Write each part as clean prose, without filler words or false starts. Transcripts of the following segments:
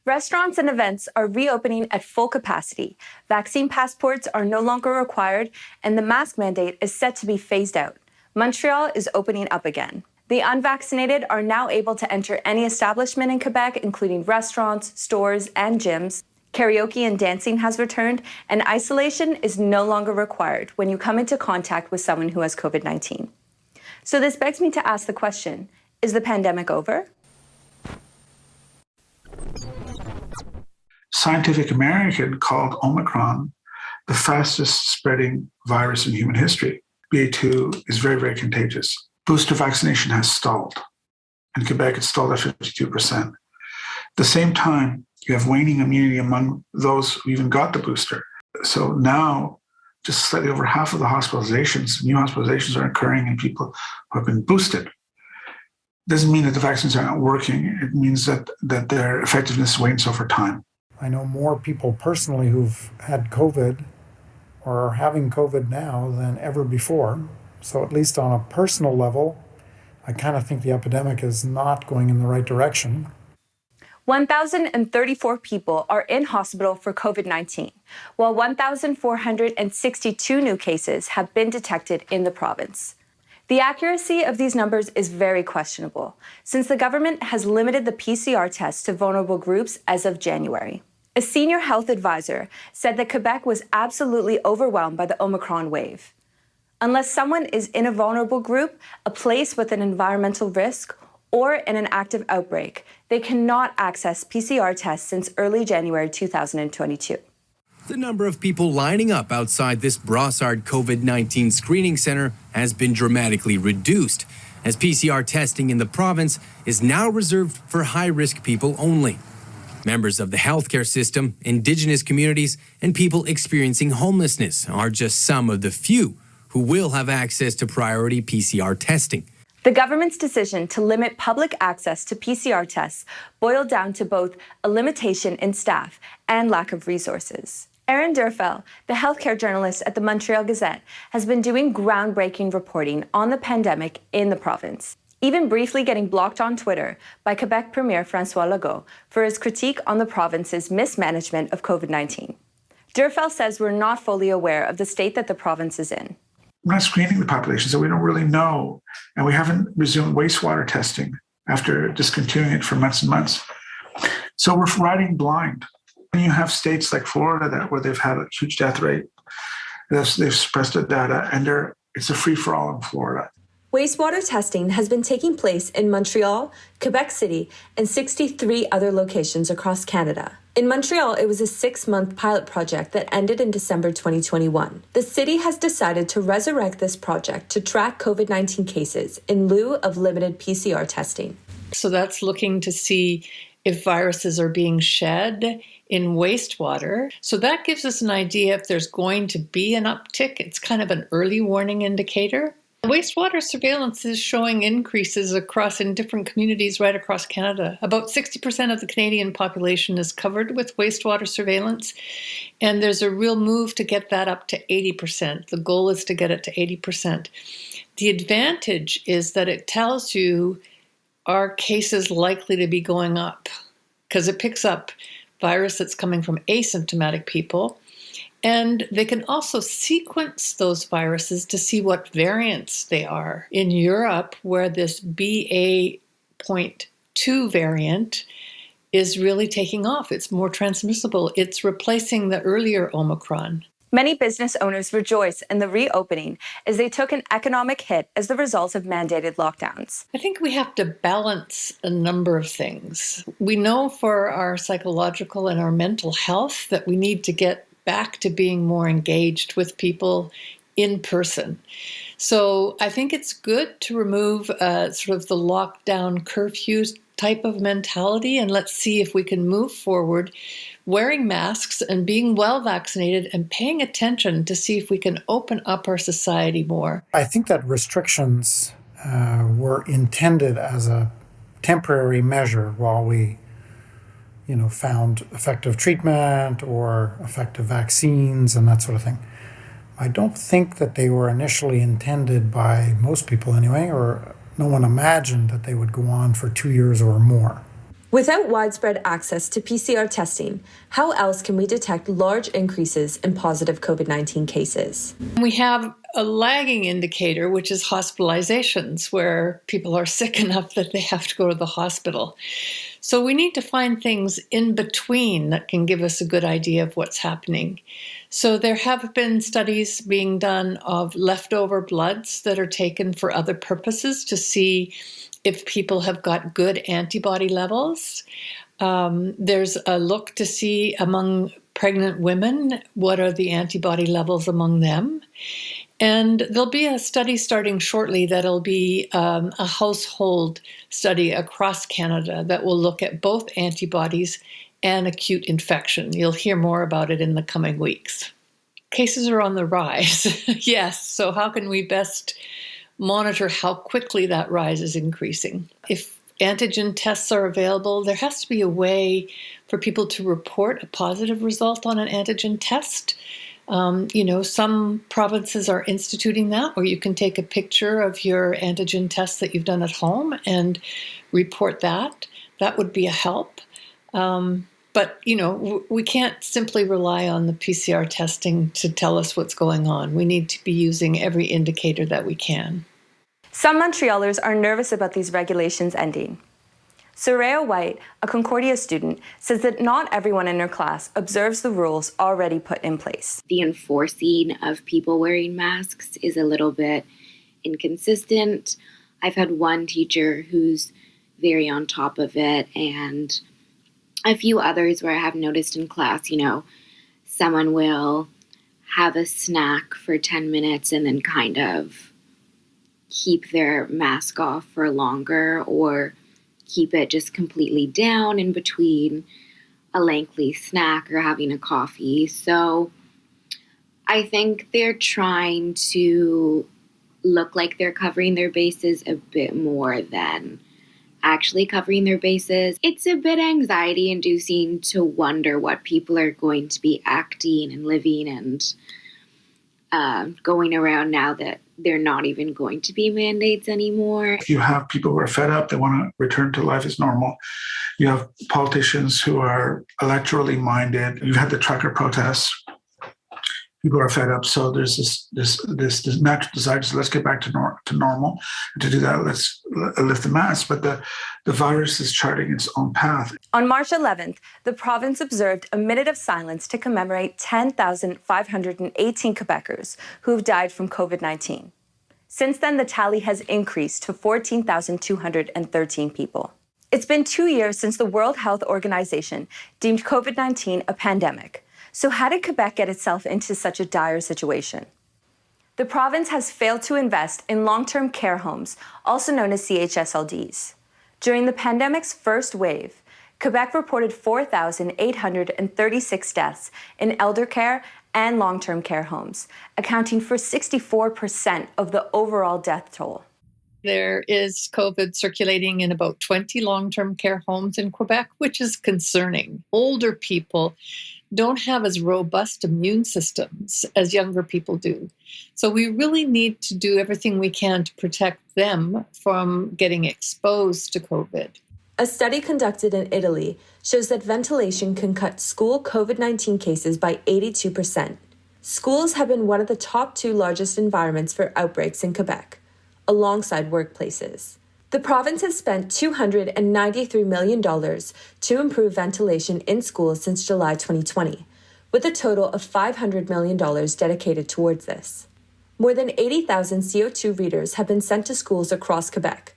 Restaurants and events are reopening at full capacity. Vaccine passports are no longer required, and the mask mandate is set to be phased out. Montreal is opening up again. The unvaccinated are now able to enter any establishment in Quebec, including restaurants, stores, and gyms. Karaoke and dancing has returned, and isolation is no longer required when you come into contact with someone who has COVID-19. So this begs me to ask the question, is the pandemic over? Scientific American called Omicron the fastest spreading virus in human history. BA2 is very, very contagious. Booster vaccination has stalled. In Quebec, it's stalled at 52%. At the same time, you have waning immunity among those who even got the booster. So now, just slightly over half of the hospitalizations, new hospitalizations are occurring in people who have been boosted. Doesn't mean that the vaccines are not working. It means that their effectiveness wanes over time. I know more people personally who've had COVID or are having COVID now than ever before. So at least on a personal level, I kind of think the epidemic is not going in the right direction. 1,034 people are in hospital for COVID-19, while 1,462 new cases have been detected in the province. The accuracy of these numbers is very questionable, since the government has limited the PCR test to vulnerable groups as of January. A senior health advisor said that Quebec was absolutely overwhelmed by the Omicron wave. Unless someone is in a vulnerable group, a place with an environmental risk, or in an active outbreak, they cannot access PCR tests since early January 2022. The number of people lining up outside this Brossard COVID-19 screening center has been dramatically reduced, as PCR testing in the province is now reserved for high-risk people only. Members of the healthcare system, Indigenous communities, and people experiencing homelessness are just some of the few who will have access to priority PCR testing. The government's decision to limit public access to PCR tests boiled down to both a limitation in staff and lack of resources. Erin Durfell, the healthcare journalist at the Montreal Gazette, has been doing groundbreaking reporting on the pandemic in the province, even briefly getting blocked on Twitter by Quebec Premier François Legault for his critique on the province's mismanagement of COVID-19. Durfell says we're not fully aware of the state that the province is in. We're not screening the population, so we don't really know. And we haven't resumed wastewater testing after discontinuing it for months and months. So we're riding blind. When you have states like Florida where they've had a huge death rate, they've suppressed the data, and it's a free-for-all in Florida. Wastewater testing has been taking place in Montreal, Quebec City, and 63 other locations across Canada. In Montreal, it was a 6-month pilot project that ended in December 2021. The city has decided to resurrect this project to track COVID-19 cases in lieu of limited PCR testing. So that's looking to see if viruses are being shed in wastewater. So that gives us an idea if there's going to be an uptick. It's kind of an early warning indicator. Wastewater surveillance is showing increases in different communities right across Canada. About 60% of the Canadian population is covered with wastewater surveillance, and there's a real move to get that up to 80%. The goal is to get it to 80%. The advantage is that it tells you, are cases likely to be going up? Because it picks up virus that's coming from asymptomatic people. And they can also sequence those viruses to see what variants they are. In Europe, where this BA.2 variant is really taking off, it's more transmissible. It's replacing the earlier Omicron. Many business owners rejoice in the reopening as they took an economic hit as the result of mandated lockdowns. I think we have to balance a number of things. We know for our psychological and our mental health that we need to get back to being more engaged with people in person. So I think it's good to remove sort of the lockdown curfew type of mentality, and let's see if we can move forward wearing masks and being well vaccinated and paying attention to see if we can open up our society more. I think that restrictions were intended as a temporary measure while we found effective treatment or effective vaccines and that sort of thing. I don't think that they were initially intended by most people anyway, or no one imagined that they would go on for 2 years or more. Without widespread access to PCR testing, how else can we detect large increases in positive COVID-19 cases? We have a lagging indicator, which is hospitalizations, where people are sick enough that they have to go to the hospital. So we need to find things in between that can give us a good idea of what's happening. So there have been studies being done of leftover bloods that are taken for other purposes to see if people have got good antibody levels. There's a look to see among pregnant women, what are the antibody levels among them? And there'll be a study starting shortly that'll be a household study across Canada that will look at both antibodies and acute infection. You'll hear more about it in the coming weeks. Cases are on the rise, yes. So how can we best monitor how quickly that rise is increasing? If antigen tests are available, there has to be a way for people to report a positive result on an antigen test. Some provinces are instituting that, where you can take a picture of your antigen test that you've done at home and report that. That would be a help. But we can't simply rely on the PCR testing to tell us what's going on. We need to be using every indicator that we can. Some Montrealers are nervous about these regulations ending. Soraya White, a Concordia student, says that not everyone in her class observes the rules already put in place. The enforcing of people wearing masks is a little bit inconsistent. I've had one teacher who's very on top of it, and a few others where I have noticed in class, someone will have a snack for 10 minutes and then kind of keep their mask off for longer, or keep it just completely down in between a lengthy snack or having a coffee. So I think they're trying to look like they're covering their bases a bit more than actually covering their bases. It's a bit anxiety inducing to wonder what people are going to be acting and living and going around now that they're not even going to be mandates anymore. You have people who are fed up, they want to return to life as normal. You have politicians who are electorally minded. You've had the trucker protests. People are fed up, so there's this natural desire to let's get back to normal. And to do that, let's lift the mask. But the virus is charting its own path. On March 11th, the province observed a minute of silence to commemorate 10,518 Quebecers who have died from COVID-19. Since then, the tally has increased to 14,213 people. It's been 2 years since the World Health Organization deemed COVID-19 a pandemic. So how did Quebec get itself into such a dire situation? The province has failed to invest in long-term care homes, also known as CHSLDs. During the pandemic's first wave, Quebec reported 4,836 deaths in elder care and long-term care homes, accounting for 64% of the overall death toll. There is COVID circulating in about 20 long-term care homes in Quebec, which is concerning. Older people don't have as robust immune systems as younger people do. So we really need to do everything we can to protect them from getting exposed to COVID. A study conducted in Italy shows that ventilation can cut school COVID-19 cases by 82%. Schools have been one of the top 2 largest environments for outbreaks in Quebec, alongside workplaces. The province has spent $293 million to improve ventilation in schools since July 2020, with a total of $500 million dedicated towards this. More than 80,000 CO2 readers have been sent to schools across Quebec,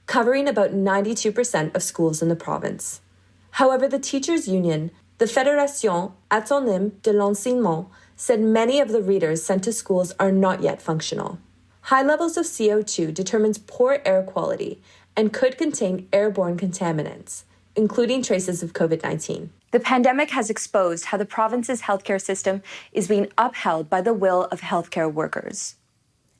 covering about 92% of schools in the province. However, the teachers' union, the Fédération Autonome de l'Enseignement, said many of the readers sent to schools are not yet functional. High levels of CO2 determines poor air quality and could contain airborne contaminants, including traces of COVID-19. The pandemic has exposed how the province's healthcare system is being upheld by the will of healthcare workers.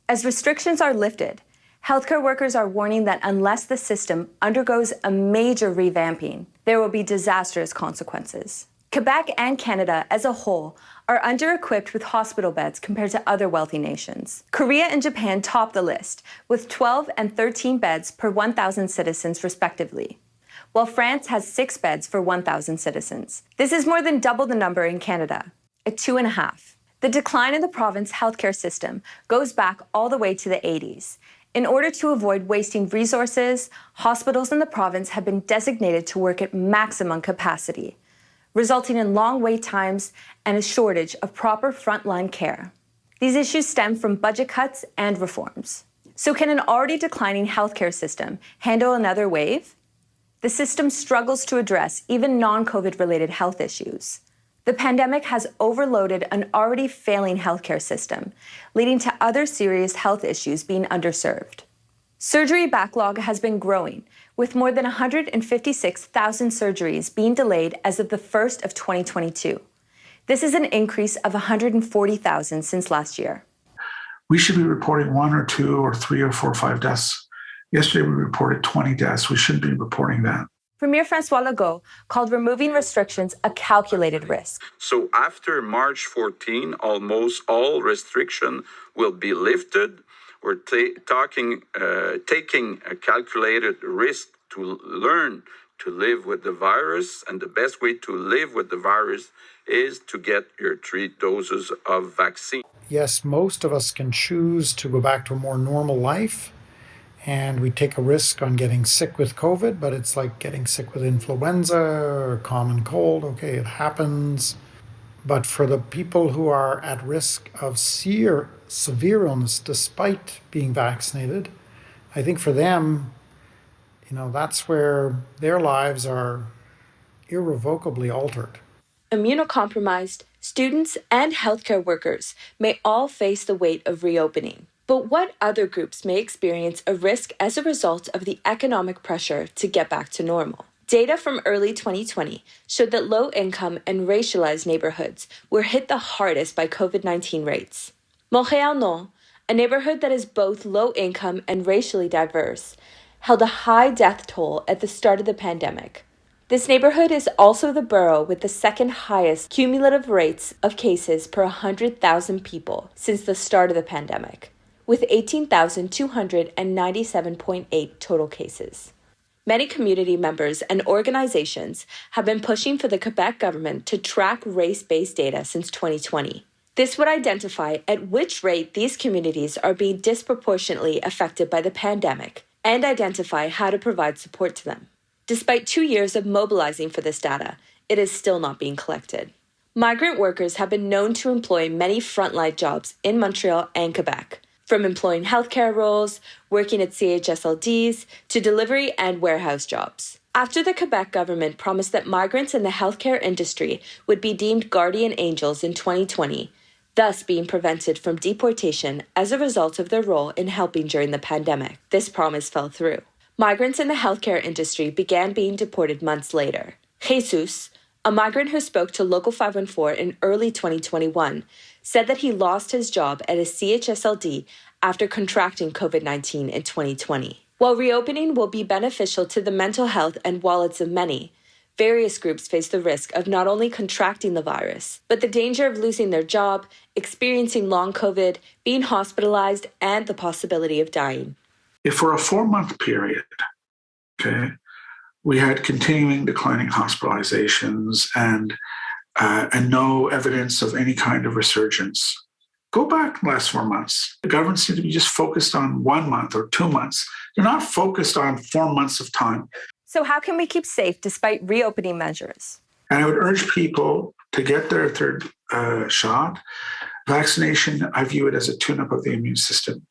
As restrictions are lifted, healthcare workers are warning that unless the system undergoes a major revamping, there will be disastrous consequences. Quebec and Canada as a whole are under-equipped with hospital beds compared to other wealthy nations. Korea and Japan top the list, with 12 and 13 beds per 1,000 citizens respectively, while France has 6 beds for 1,000 citizens. This is more than double the number in Canada, at 2.5. The decline in the province healthcare system goes back all the way to the 80s. In order to avoid wasting resources, hospitals in the province have been designated to work at maximum capacity, resulting in long wait times and a shortage of proper frontline care. These issues stem from budget cuts and reforms. So can an already declining healthcare system handle another wave? The system struggles to address even non-COVID related health issues. The pandemic has overloaded an already failing healthcare system, leading to other serious health issues being underserved. Surgery backlog has been growing, with more than 156,000 surgeries being delayed as of the 1st of 2022. This is an increase of 140,000 since last year. We should be reporting 1 or 2 or 3 or 4 or 5 deaths. Yesterday, we reported 20 deaths. We shouldn't be reporting that. Premier François Legault called removing restrictions a calculated risk. So after March 14, almost all restriction will be lifted. We're taking a calculated risk to learn to live with the virus. And the best way to live with the virus is to get your 3 doses of vaccine. Yes, most of us can choose to go back to a more normal life. And we take a risk on getting sick with COVID, but it's like getting sick with influenza or common cold. Okay, it happens. But for the people who are at risk of severe illness despite being vaccinated, I think for them, that's where their lives are irrevocably altered. Immunocompromised, students, and healthcare workers may all face the weight of reopening. But what other groups may experience a risk as a result of the economic pressure to get back to normal? Data from early 2020 showed that low-income and racialized neighborhoods were hit the hardest by COVID-19 rates. Montreal, a neighborhood that is both low-income and racially diverse, held a high death toll at the start of the pandemic. This neighborhood is also the borough with the second highest cumulative rates of cases per 100,000 people since the start of the pandemic, with 18,297.8 total cases. Many community members and organizations have been pushing for the Quebec government to track race-based data since 2020. This would identify at which rate these communities are being disproportionately affected by the pandemic and identify how to provide support to them. Despite 2 years of mobilizing for this data, it is still not being collected. Migrant workers have been known to employ many frontline jobs in Montreal and Quebec, from employing healthcare roles, working at CHSLDs, to delivery and warehouse jobs. After the Quebec government promised that migrants in the healthcare industry would be deemed guardian angels in 2020, thus being prevented from deportation as a result of their role in helping during the pandemic, this promise fell through. Migrants in the healthcare industry began being deported months later. Jesus, a migrant who spoke to Local 514 in early 2021, said that he lost his job at a CHSLD after contracting COVID-19 in 2020. While reopening will be beneficial to the mental health and wallets of many, various groups face the risk of not only contracting the virus, but the danger of losing their job, experiencing long COVID, being hospitalized, and the possibility of dying. If for a 4-month period, we had continuing declining hospitalizations and no evidence of any kind of resurgence, go back the last 4 months. The government seems to be just focused on 1 month or 2 months. They're not focused on 4 months of time. So how can we keep safe despite reopening measures? And I would urge people to get their third shot. Vaccination, I view it as a tune-up of the immune system.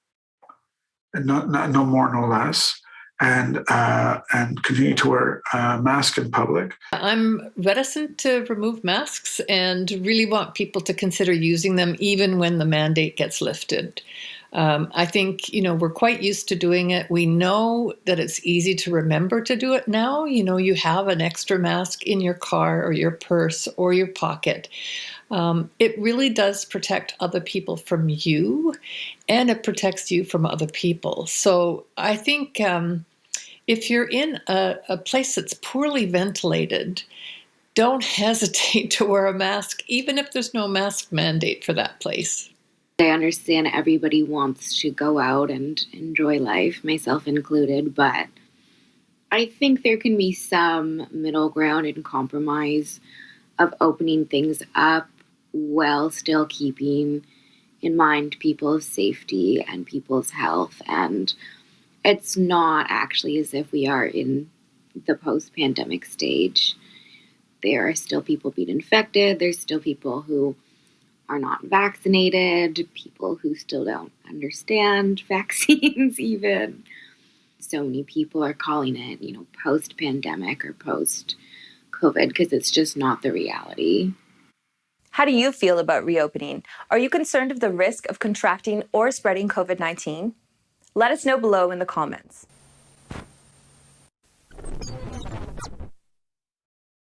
And no more, no less. And continue to wear a mask in public. I'm reticent to remove masks and really want people to consider using them even when the mandate gets lifted. I think, we're quite used to doing it. We know that it's easy to remember to do it now. You have an extra mask in your car or your purse or your pocket. It really does protect other people from you, and it protects you from other people. So I think if you're in a place that's poorly ventilated, don't hesitate to wear a mask, even if there's no mask mandate for that place. I understand everybody wants to go out and enjoy life, myself included, but I think there can be some middle ground and compromise of opening things up while still keeping in mind people's safety and people's health. And it's not actually as if we are in the post-pandemic stage. There are still people being infected. There's still people who are not vaccinated, people who still don't understand vaccines even. So many people are calling it, post-pandemic or post-COVID because it's just not the reality. How do you feel about reopening? Are you concerned of the risk of contracting or spreading COVID-19? Let us know below in the comments.